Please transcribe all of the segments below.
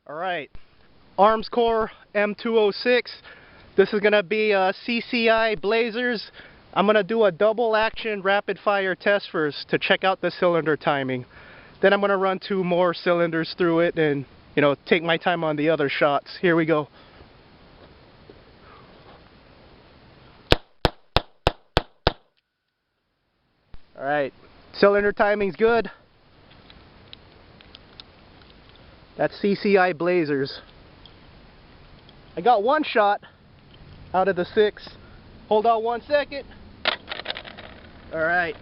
Alright, Armscor M206. This is going to be CCI Blazers. I'm going to do a double action rapid fire test first to check out the cylinder timing. Then I'm going to run 2 more cylinders through it and, take my time on the other shots. Here we go. Alright, cylinder timing's good. That's CCI Blazers. I got 1 shot out of the 6. Hold on 1 second. Alright.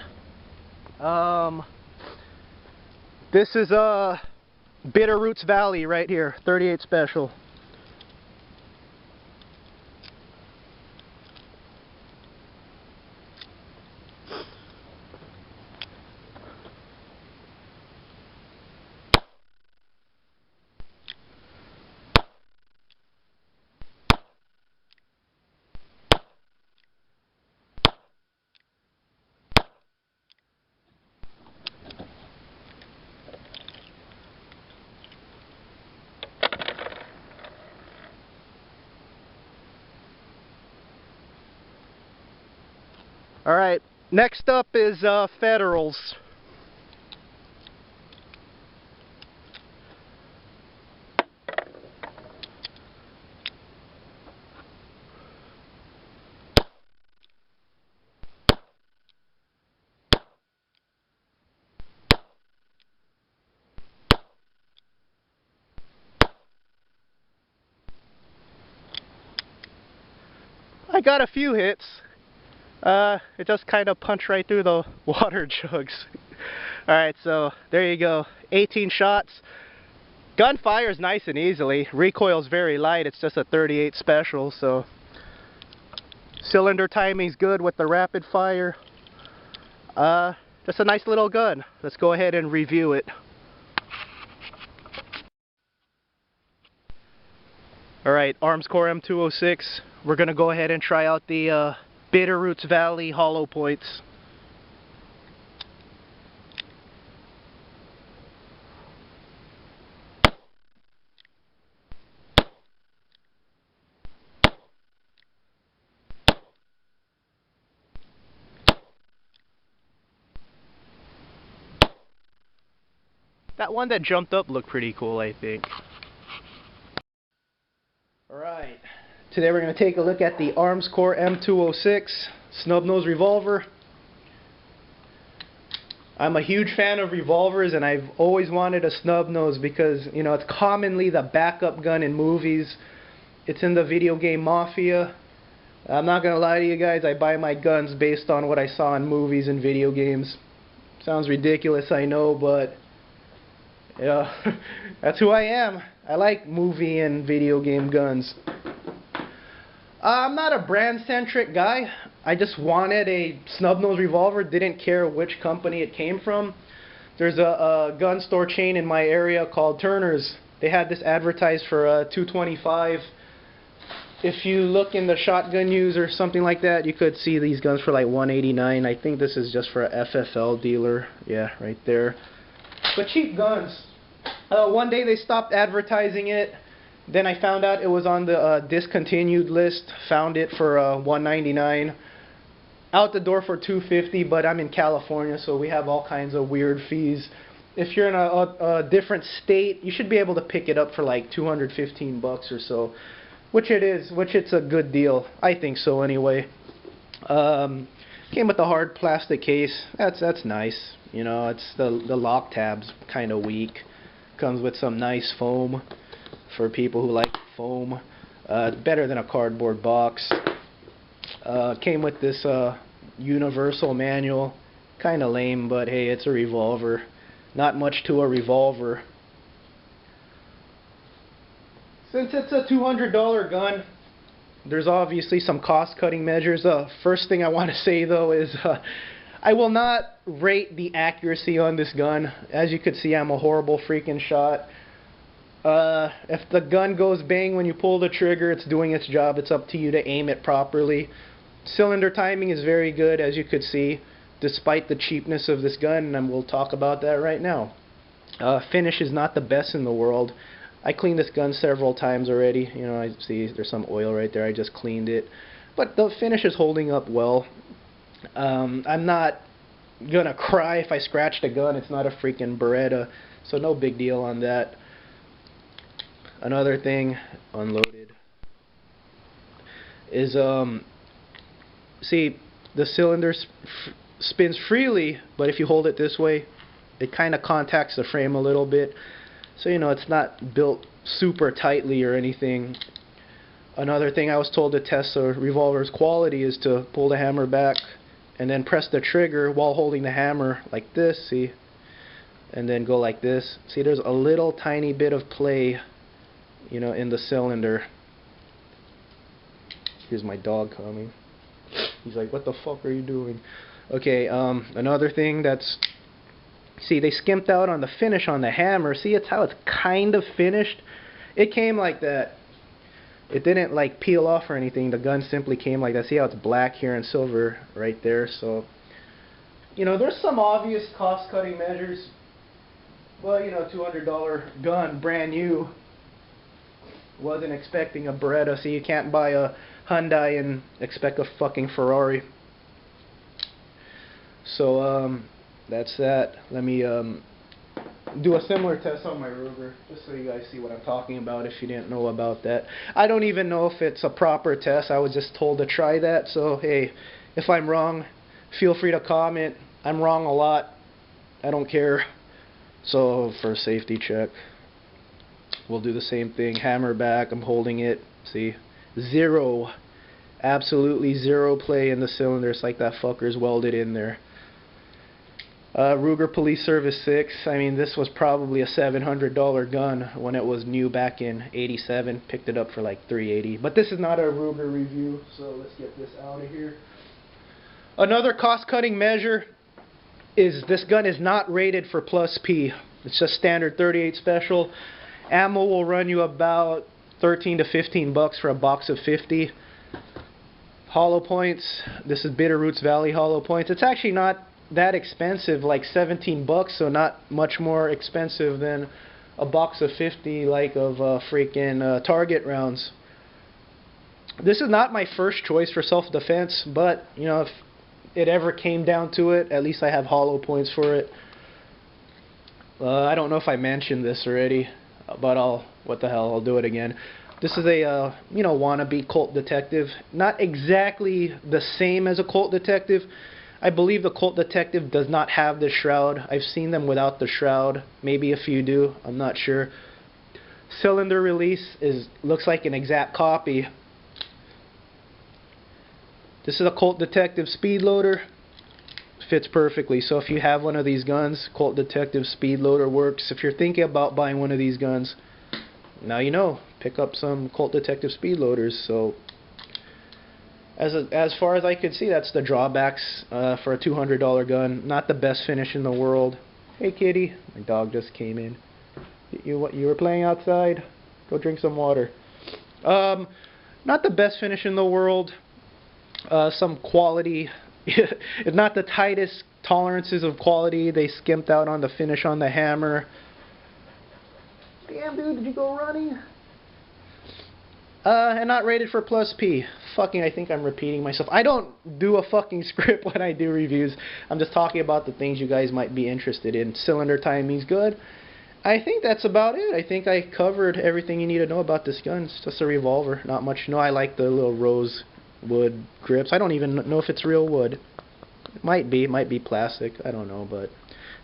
This is Bitter Roots Valley right here, 38 Special. Alright, next up is Federals. I got a few hits. It just kind of punched right through the water jugs. Alright, so there you go. 18 shots. Gun fires nice and easily. Recoil's very light. It's just a 38 Special, so cylinder timing's good with the rapid fire. Just a nice little gun. Let's go ahead and review it. Alright, Armscor M206. We're going to go ahead and try out the Bitter Roots Valley hollow points. That one that jumped up looked pretty cool, I think. Alright, today we're going to take a look at the Armscor M206 snub nose revolver. I'm a huge fan of revolvers, and I've always wanted a snub nose because, it's commonly the backup gun in movies. It's in the video game Mafia. I'm not going to lie to you guys, I buy my guns based on what I saw in movies and video games. Sounds ridiculous, I know, but yeah, that's who I am. I like movie and video game guns. I'm not a brand-centric guy. I just wanted a snub-nose revolver. Didn't care which company it came from. There's a gun store chain in my area called Turner's. They had this advertised for $225. If you look in the Shotgun News or something like that, you could see these guns for like $189. I think this is just for a FFL dealer. Yeah, right there. But cheap guns. One day they stopped advertising it. Then I found out it was on the discontinued list. Found it for $199. Out the door for $250, but I'm in California, so we have all kinds of weird fees. If you're in a different state, you should be able to pick it up for like $215 or so, which it is. Which it's a good deal. I think so anyway. Came with a hard plastic case. That's nice. It's the lock tab's kind of weak. Comes with some nice foam for people who like foam. Better than a cardboard box. Came with this universal manual. Kinda lame, but hey, it's a revolver. Not much to a revolver. Since it's a $200 gun, there's obviously some cost-cutting measures. First thing I want to say though is I will not rate the accuracy on this gun. As you could see, I'm a horrible freaking shot. If the gun goes bang when you pull the trigger, it's doing its job. It's up to you to aim it properly. Cylinder timing is very good, as you could see, despite the cheapness of this gun, and we'll talk about that right now. Finish is not the best in the world. I cleaned this gun several times already. You know, I see there's some oil right there. I just cleaned it. But the finish is holding up well. I'm not gonna cry if I scratch the gun. It's not a freaking Beretta, so no big deal on that. Another thing, unloaded, is see, the cylinder spins freely, but if you hold it this way, it kind of contacts the frame a little bit. So, you know, it's not built super tightly or anything. Another thing I was told to test the revolver's quality is to pull the hammer back and then press the trigger while holding the hammer like this, see? And then go like this. See, there's a little tiny bit of play, you know, in the cylinder. Here's my dog coming. He's like, what the fuck are you doing? Okay, another thing that's... See, they skimped out on the finish on the hammer. See, it's how it's kind of finished. It came like that. It didn't like peel off or anything. The gun simply came like that. See how it's black here and silver right there. So, you know, there's some obvious cost-cutting measures. Well, you know, $200 gun, brand new. Wasn't expecting a Beretta. So you can't buy a Hyundai and expect a fucking Ferrari. So, that's that. Let me do a similar test on my Ruger, just so you guys see what I'm talking about if you didn't know about that. I don't even know if it's a proper test. I was just told to try that. So, hey, if I'm wrong, feel free to comment. I'm wrong a lot. I don't care. So, for a safety check, we'll do the same thing. Hammer back. I'm holding it. See? Zero. Absolutely zero play in the cylinder. It's like that fucker's welded in there. Ruger Police Service 6. I mean, this was probably a $700 gun when it was new back in '87. Picked it up for like $380. But this is not a Ruger review, so let's get this out of here. Another cost-cutting measure is this gun is not rated for plus P. It's just standard 38 special. Ammo will run you about 13 to 15 bucks for a box of 50. Hollow points. This is Bitterroots Valley hollow points. It's actually not that expensive, like 17 bucks, so not much more expensive than a box of 50 like of freaking Target rounds. This is not my first choice for self-defense, but you know, if it ever came down to it, at least I have hollow points for it. I don't know if I mentioned this already, but what the hell, I'll do it again. This is a you know, wannabe Colt Detective. Not exactly the same as a Colt Detective. I believe the Colt Detective does not have the shroud. I've seen them without the shroud. Maybe a few do. I'm not sure. Cylinder release looks like an exact copy. This is a Colt Detective speed loader. Fits perfectly. So if you have one of these guns, Colt Detective speed loader works. If you're thinking about buying one of these guns, now you know. Pick up some Colt Detective speed loaders. So as far as I could see, that's the drawbacks for a $200 gun. Not the best finish in the world. Hey kitty, my dog just came in. You were playing outside? Go drink some water. Not the best finish in the world. Some quality. It's not the tightest tolerances of quality. They skimped out on the finish on the hammer. Damn dude, did you go running? And not rated for plus P. Fucking, I think I'm repeating myself. I don't do a fucking script when I do reviews. I'm just talking about the things you guys might be interested in. Cylinder timing's good. I think that's about it. I think I covered everything you need to know about this gun. It's just a revolver. Not much. No, I like the little rose wood grips. I don't even know if it's real wood. It might be plastic. I don't know, but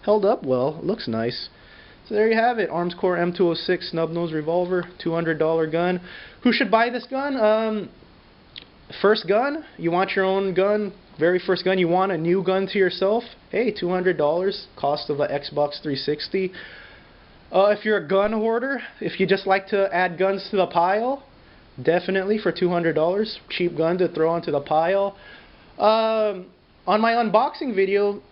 held up well. Looks nice. So there you have it, Armscor M206 snub nose revolver, $200 gun. Who should buy this gun? First gun, you want your own gun, very first gun, you want a new gun to yourself, hey, $200, cost of an Xbox 360. If you're a gun hoarder, if you just like to add guns to the pile, definitely for $200, cheap gun to throw onto the pile. On my unboxing video,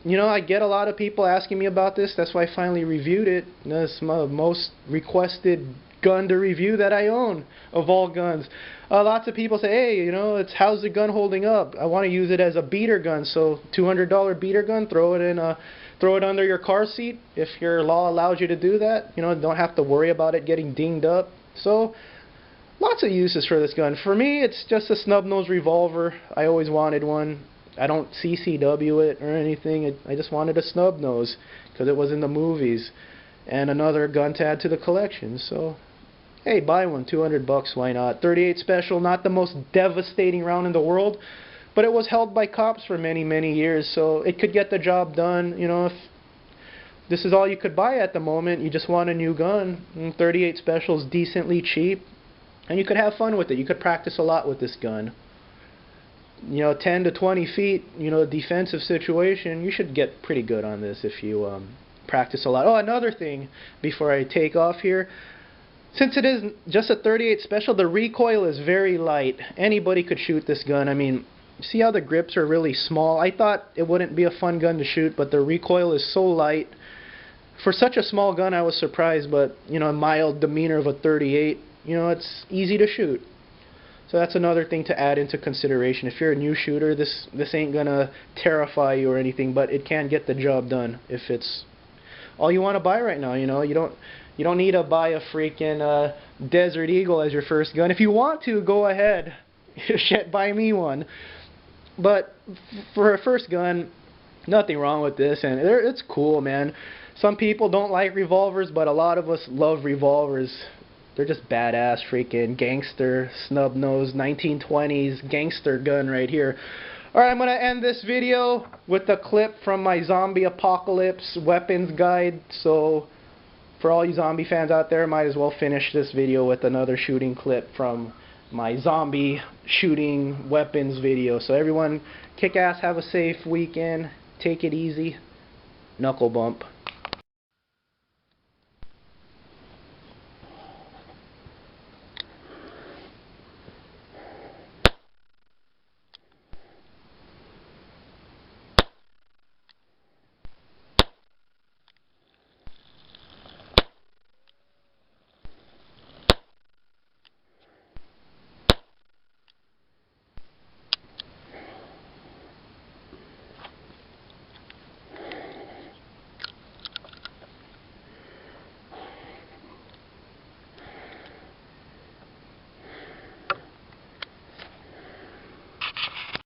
you know, I get a lot of people asking me about this. That's why I finally reviewed it. It's my most requested gun to review that I own, of all guns. Lots of people say, hey, you know, how's the gun holding up? I want to use it as a beater gun. So $200 beater gun, throw it under your car seat if your law allows you to do that. You know, don't have to worry about it getting dinged up. So lots of uses for this gun. For me, it's just a snub nose revolver. I always wanted one. I don't CCW it or anything. I just wanted a snub nose because it was in the movies, and another gun to add to the collection. So, hey, buy one. $200, why not? 38 Special, not the most devastating round in the world, but it was held by cops for many, many years, so it could get the job done. You know, if this is all you could buy at the moment, you just want a new gun, 38 Special is decently cheap, and you could have fun with it. You could practice a lot with this gun. You know, 10 to 20 feet, you know, defensive situation, you should get pretty good on this if you practice a lot. Oh, another thing before I take off here, since it is just a 38 Special, the recoil is very light. Anybody could shoot this gun. I mean, see how the grips are really small? I thought it wouldn't be a fun gun to shoot, but the recoil is so light. For such a small gun, I was surprised, but, you know, a mild demeanor of a 38, you know, it's easy to shoot. So that's another thing to add into consideration. If you're a new shooter, this ain't gonna terrify you or anything, but it can get the job done if it's all you want to buy right now. You know, you don't need to buy a freaking Desert Eagle as your first gun. If you want to, go ahead, shit, buy me one. But for a first gun, nothing wrong with this, and it's cool, man. Some people don't like revolvers, but a lot of us love revolvers. They're just badass, freaking gangster, snub-nosed, 1920s gangster gun right here. Alright, I'm going to end this video with a clip from my Zombie Apocalypse weapons guide. So, for all you zombie fans out there, might as well finish this video with another shooting clip from my zombie shooting weapons video. So everyone, kick ass, have a safe weekend, take it easy, knuckle bump.